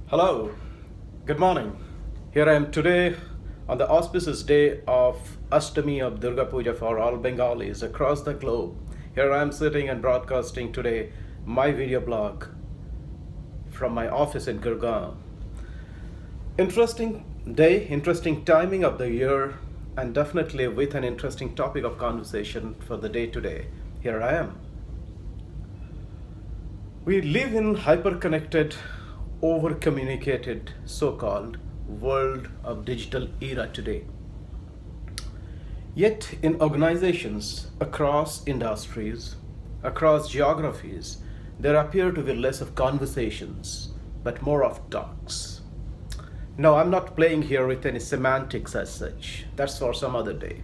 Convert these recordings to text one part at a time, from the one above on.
Hello, good morning. Here I am today on the auspicious day of Ashtami of Durga Puja for all Bengalis across the globe. Here I am sitting and broadcasting today my video blog from my office in Gurgaon. Interesting day, interesting timing of the year, and definitely with an interesting topic of conversation for the day today. Here I am. We live in hyper-connected, over-communicated, so-called world of digital era today. Yet in organizations across industries, across geographies, there appear to be less of conversations, but more of talks. No, I'm not playing here with any semantics as such. That's for some other day.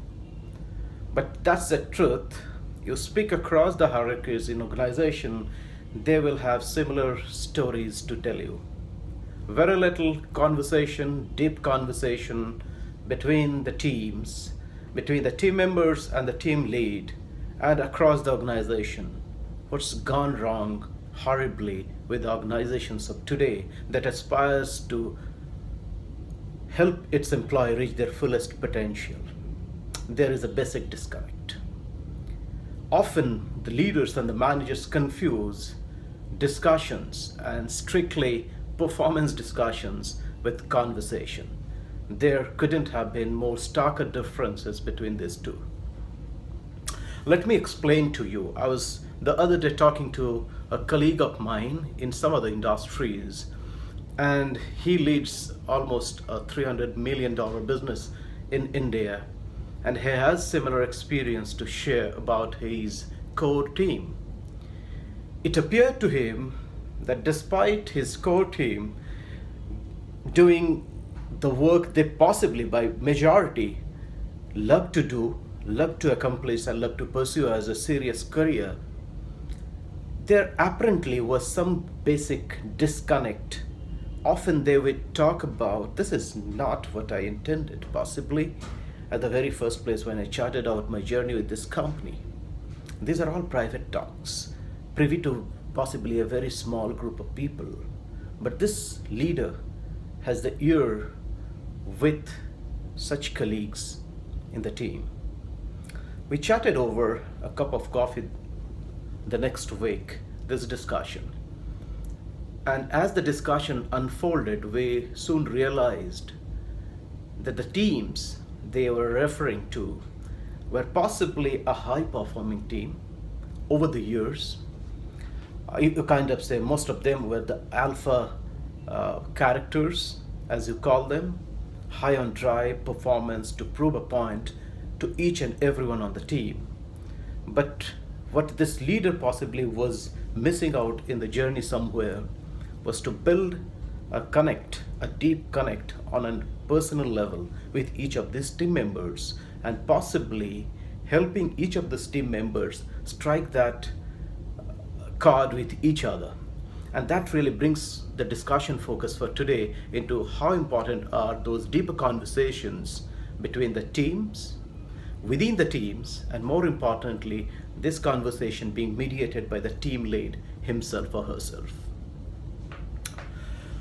But that's the truth. You speak across the hierarchies in organization, they will have similar stories to tell you. Very little conversation, deep conversation between the teams, between the team members and the team lead, and across the organization. What's gone wrong horribly with the organizations of today that aspires to help its employee reach their fullest potential? There is a basic disconnect. Often the leaders and the managers confuse discussions and strictly performance discussions with conversation. There couldn't have been more starker differences between these two. Let me explain to you. I was the other day talking to a colleague of mine in some other industries, and he leads almost a $300 million business in India, and he has similar experience to share about his core team. It appeared to him that despite his core team doing the work they possibly by majority love to do, love to accomplish, and love to pursue as a serious career, there apparently was some basic disconnect. Often they would talk about, this is not what I intended, possibly at the very first place when I charted out my journey with this company. These are all private talks, privy to possibly a very small group of people. But this leader has the ear with such colleagues in the team. We chatted over a cup of coffee the next week, this discussion. And as the discussion unfolded, we soon realized that the teams they were referring to were possibly a high-performing team over the years. You kind of say most of them were the alpha characters, as you call them, high on drive, performance to prove a point to each and everyone on the team. But what this leader possibly was missing out in the journey somewhere was to build a connect, a deep connect on a personal level with each of these team members, and possibly helping each of these team members strike that chord with each other. And that really brings the discussion focus for today into how important are those deeper conversations between the teams, within the teams, and more importantly, this conversation being mediated by the team lead himself or herself.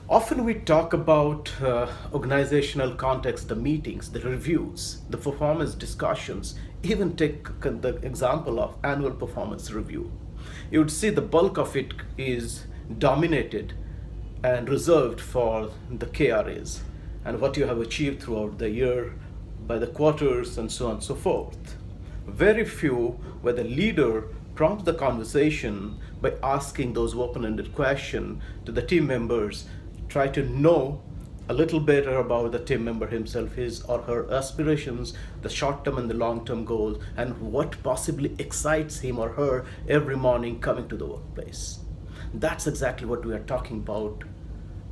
Often we talk about organizational context, the meetings, the reviews, the performance discussions, even take the example of annual performance review. You would see the bulk of it is dominated and reserved for the KRAs and what you have achieved throughout the year by the quarters and so on and so forth. Very few where the leader prompts the conversation by asking those open-ended questions to the team members, try to know a little better about the team member himself, his or her aspirations, the short-term and the long-term goals, and what possibly excites him or her every morning coming to the workplace. That's exactly what we are talking about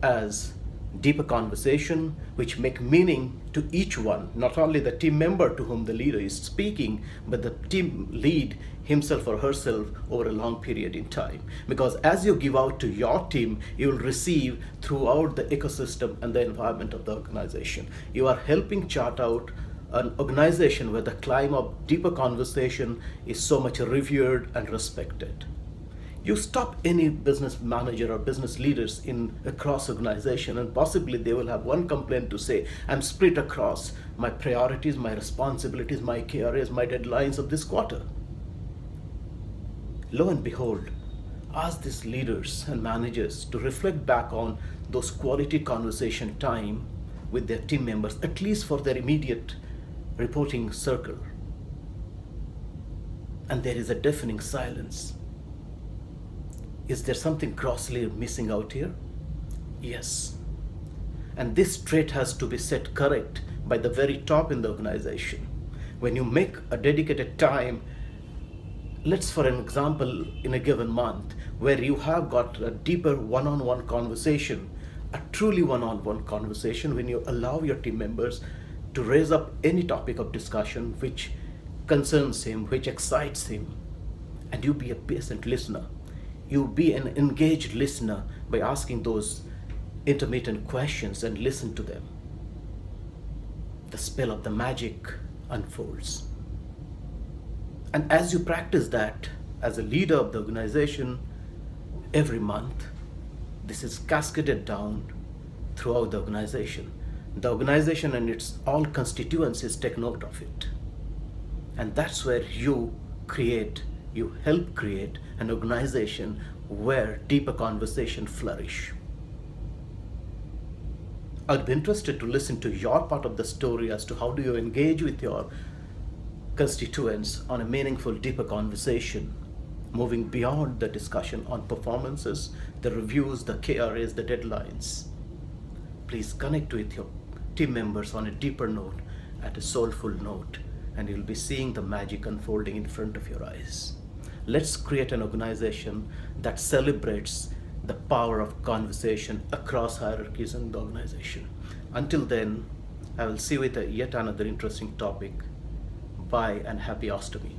as deeper conversation, which make meaning to each one, not only the team member to whom the leader is speaking, but the team lead himself or herself over a long period in time. Because as you give out to your team, you will receive throughout the ecosystem and the environment of the organization. You are helping chart out an organization where the climb of deeper conversation is so much revered and respected. You stop any business manager or business leaders in across organization, and possibly they will have one complaint to say, I'm split across my priorities, my responsibilities, my KRAs, my deadlines of this quarter. Lo and behold, ask these leaders and managers to reflect back on those quality conversation time with their team members, at least for their immediate reporting circle. And there is a deafening silence. Is there something grossly missing out here? Yes. And this trait has to be set correct by the very top in the organization. When you make a dedicated time, let's for an example, in a given month, where you have got a deeper one-on-one conversation, a truly one-on-one conversation, when you allow your team members to raise up any topic of discussion which concerns him, which excites him, and you be a patient listener. You be an engaged listener by asking those intermittent questions and listen to them. The spell of the magic unfolds. And as you practice that as a leader of the organization every month, this is cascaded down throughout the organization. The organization and its all constituencies take note of it. And that's where you help create an organization where deeper conversation flourish. I'd be interested to listen to your part of the story as to how do you engage with your constituents on a meaningful, deeper conversation, moving beyond the discussion on performances, the reviews, the KRAs, the deadlines. Please connect with your team members on a deeper note, at a soulful note, and you'll be seeing the magic unfolding in front of your eyes. Let's create an organization that celebrates the power of conversation across hierarchies in the organization. Until then, I will see you with yet another interesting topic. Bye and happy Ostomy.